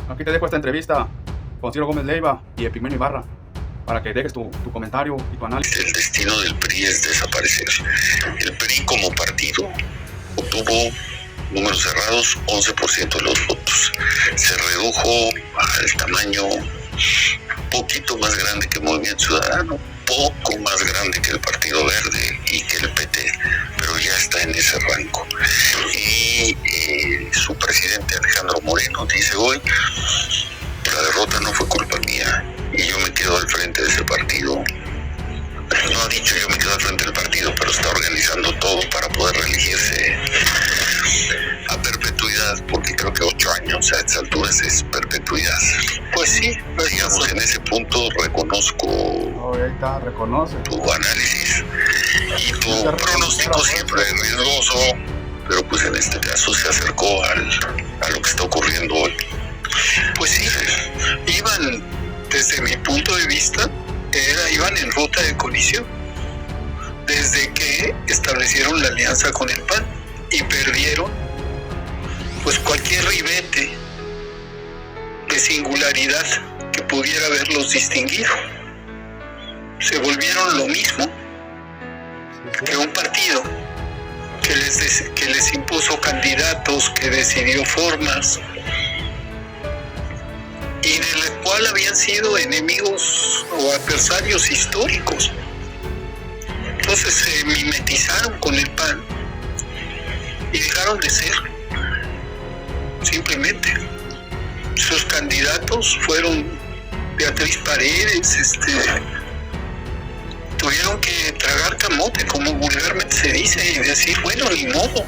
Aquí te dejo esta entrevista con Ciro Gómez Leiva y Epigmenio Ibarra para que dejes tu comentario y tu análisis. El destino del PRI es desaparecer. El PRI como partido obtuvo números cerrados 11% de los votos. Se redujo al tamaño poquito más grande que Movimiento Ciudadano, poco más grande que el Partido Verde y que el PT, pero ya está en ese rango. Y su presidente Alejandro Moreno dice hoy: la derrota no fue culpa mía y yo me quedo al frente de ese partido. No ha dicho yo me quedo al frente del partido, pero está organizando todo para poder reelegirse a perpetuidad, porque creo que 8 años a estas alturas es perpetuidad. Pues sí, digamos, en ese punto reconozco tu análisis y tu pronóstico siempre es riesgoso, pero pues en este caso se acercó a lo que está ocurriendo hoy. Pues sí, iban, desde mi punto de vista, iban en ruta de colisión desde que establecieron la alianza con el PAN y perdieron pues cualquier ribete de singularidad que pudiera haberlos distinguido. Se volvieron lo mismo que un partido que les impuso candidatos, que decidió formas y del cual habían sido enemigos o adversarios históricos. Entonces se mimetizaron con el PAN y dejaron de ser. Simplemente sus candidatos fueron Beatriz Paredes, tuvieron que tragar camote, como vulgarmente se dice, y decir, bueno, ni modo,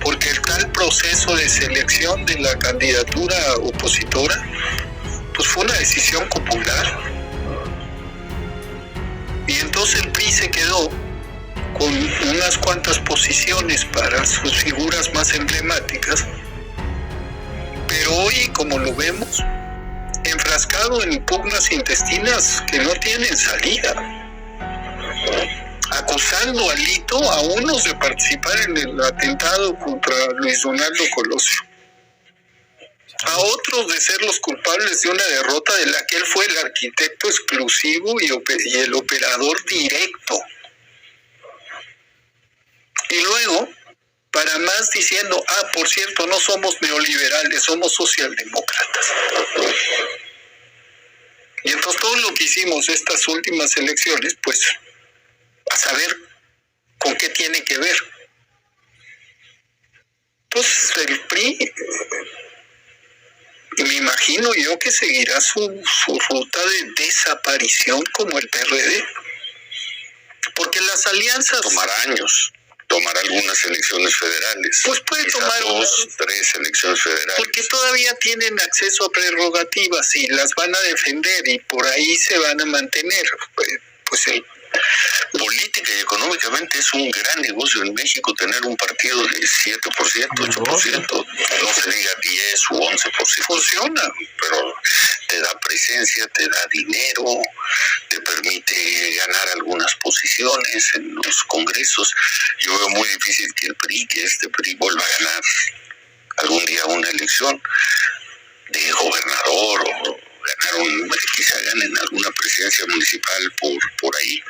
porque el tal proceso de selección de la candidatura opositora pues fue una decisión popular, y entonces el PRI se quedó con unas cuantas posiciones para sus figuras más emblemáticas, pero hoy, como lo vemos, enfrascado en pugnas intestinas que no tienen salida, acusando a Lito a unos de participar en el atentado contra Luis Donaldo Colosio, a otros de ser los culpables de una derrota de la que él fue el arquitecto exclusivo y el operador directo. Y luego, para más, diciendo, por cierto, no somos neoliberales, somos socialdemócratas. Y entonces todo lo que hicimos estas últimas elecciones, pues, a saber con qué tiene que ver. Pues el PRI, me imagino yo que seguirá su ruta de desaparición como el PRD. Porque las alianzas... Tomará años. Tomar algunas elecciones federales. Pues puede tomar 2, 3 elecciones federales. Porque todavía tienen acceso a prerrogativas y las van a defender y por ahí se van a mantener. Pues política y económicamente es un gran negocio en México tener un partido de 7%, 8%, no se diga 10 u 11%. Funciona, pero te da presencia, te da dinero, te permite ganar algunas posiciones en los congresos. Yo veo muy difícil que este PRI vuelva a ganar algún día una elección de gobernador o quizá ganen alguna presidencia municipal por ahí.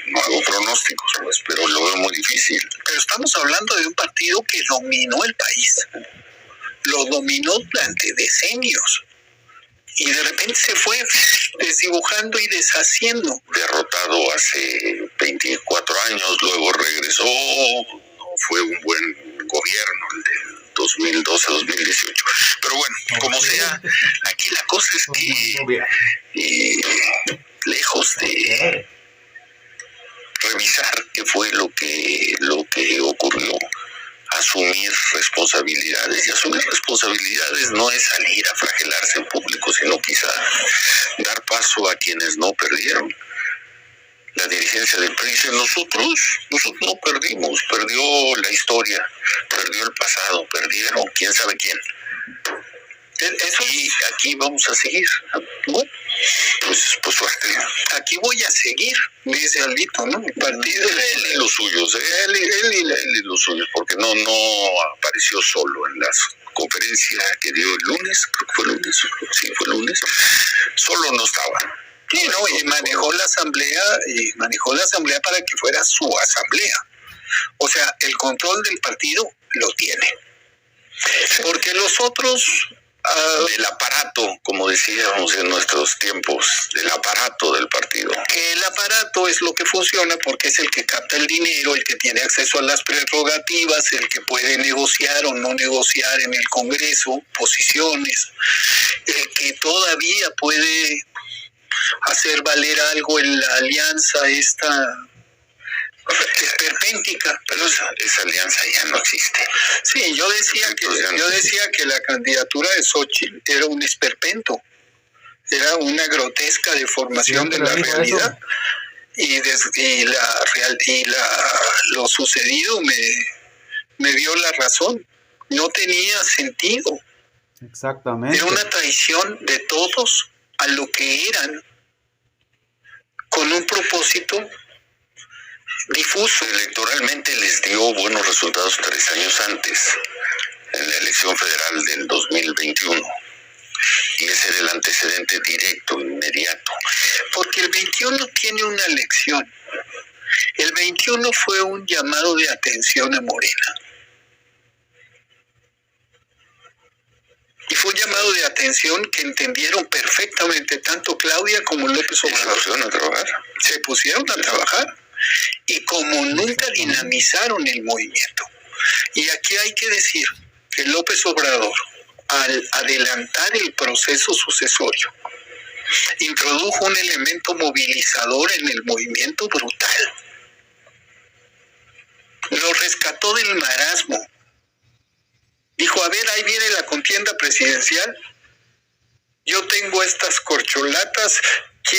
No hago pronósticos, pues, pero lo veo muy difícil. Pero estamos hablando de un partido que dominó el país, lo dominó durante decenios y de repente se fue desdibujando y deshaciendo. Derrotado hace 24 años, luego regresó, no fue un buen gobierno el del 2012-2018. Pero bueno, como sea, aquí la cosa es que lejos de revisar qué fue lo que ocurrió, asumir responsabilidades, y asumir responsabilidades no es salir a flagelarse en público, sino quizá dar paso a quienes no perdieron. La dirigencia del PRI dice, nosotros no perdimos, perdió la historia, perdió el pasado, perdieron quién sabe quién. Y aquí vamos a seguir. Bueno, pues suerte. Aquí voy a seguir, dice Alito, ¿no? El partido. Él y los suyos, él y los suyos, porque no apareció solo en las conferencias que dio el lunes, creo que fue el lunes, sí, fue el lunes. Solo no estaba. Sí, no, y manejó la asamblea para que fuera su asamblea. O sea, el control del partido lo tiene. Porque los otros... del aparato, como decíamos en nuestros tiempos, del aparato del partido. Que el aparato es lo que funciona porque es el que capta el dinero, el que tiene acceso a las prerrogativas, el que puede negociar o no negociar en el Congreso posiciones, el que todavía puede hacer valer algo en la alianza esta esperpéntica. Pero esa alianza ya no existe. Sí, yo decía que la candidatura de Xóchitl era un esperpento, era una grotesca deformación de la realidad. Lo sucedido me dio la razón. No tenía sentido. Exactamente. Era una traición de todos a lo que eran, con un propósito difuso. Electoralmente les dio buenos resultados 3 años antes, en la elección federal del 2021. Y ese era el antecedente directo, inmediato. Porque el 21 tiene una lección. El 21 fue un llamado de atención a Morena. Y fue un llamado de atención que entendieron perfectamente tanto Claudia como López Obrador. Se pusieron a trabajar. Y como nunca dinamizaron el movimiento. Y aquí hay que decir que López Obrador, al adelantar el proceso sucesorio, introdujo un elemento movilizador en el movimiento brutal. Lo rescató del marasmo. Dijo, a ver, ahí viene la contienda presidencial. Yo tengo estas corcholatas. ¿A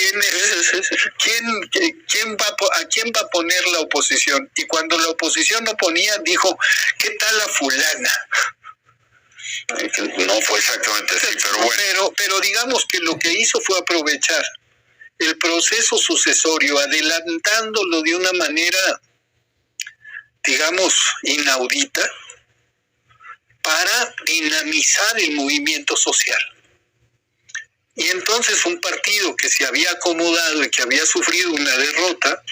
quién va a poner la oposición? Y cuando la oposición no ponía, dijo, ¿qué tal la fulana? No fue exactamente así, pero bueno. Pero digamos que lo que hizo fue aprovechar el proceso sucesorio, adelantándolo de una manera, digamos, inaudita, para dinamizar el movimiento social. Y entonces un partido que se había acomodado y que había sufrido una derrota,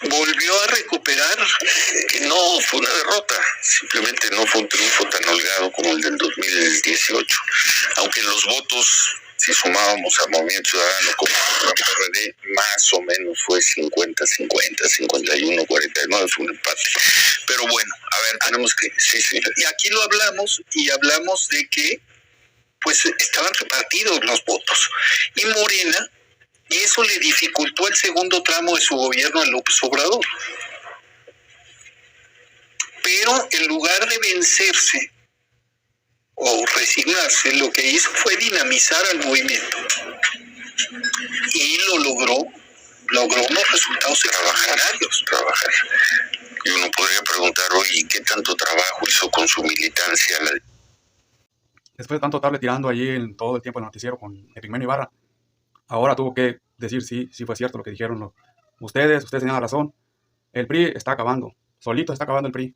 volvió a recuperar. Que no fue una derrota, simplemente no fue un triunfo tan holgado como el del 2018. Aunque en los votos, si sumábamos a Movimiento Ciudadano como a PRD, más o menos fue 50-50, 51-49, fue un empate. Pero bueno, a ver, tenemos que... Sí. Y aquí lo hablamos, y hablamos de que pues estaban repartidos los votos. Y Morena, y eso le dificultó el segundo tramo de su gobierno a López Obrador. Pero en lugar de vencerse o resignarse, lo que hizo fue dinamizar al movimiento. Y lo logró unos resultados extraordinarios. Trabajar. Y uno podría preguntar, oye, ¿qué tanto trabajo hizo con su militancia? Después de tanto estarle tirando allí en todo el tiempo el noticiero con Epigmenio Ibarra, ahora tuvo que decir sí fue cierto lo que dijeron ustedes tenían la razón. El PRI está acabando, solito está acabando el PRI.